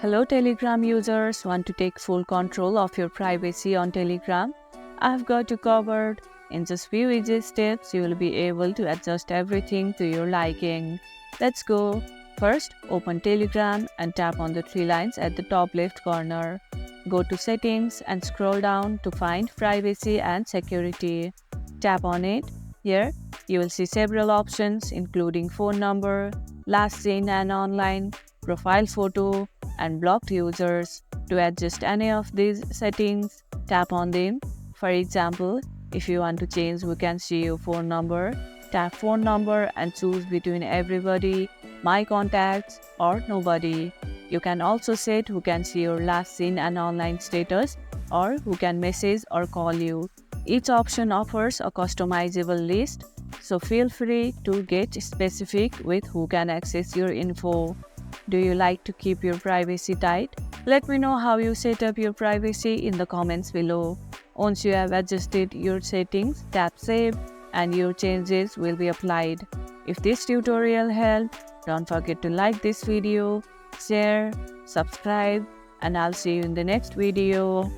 Hello Telegram users, want to take full control of your privacy on Telegram? I've got you covered. In just few easy steps, you will be able to adjust everything to your liking. Let's go. First, open Telegram and tap on the three lines at the top left corner. Go to Settings and scroll down to find Privacy and Security. Tap on it. Here, you will see several options including phone number, last seen and online, profile photo, and blocked users. To adjust any of these settings, tap on them. For example, if you want to change who can see your phone number, tap phone number and choose between everybody, my contacts, or nobody. You can also set who can see your last seen and online status or who can message or call you. Each option offers a customizable list, so feel free to get specific with who can access your info. Do you like to keep your privacy tight? Let me know how you set up your privacy in the comments below. Once you have adjusted your settings, tap Save and your changes will be applied. If this tutorial helped, don't forget to like this video, share, subscribe, and I'll see you in the next video.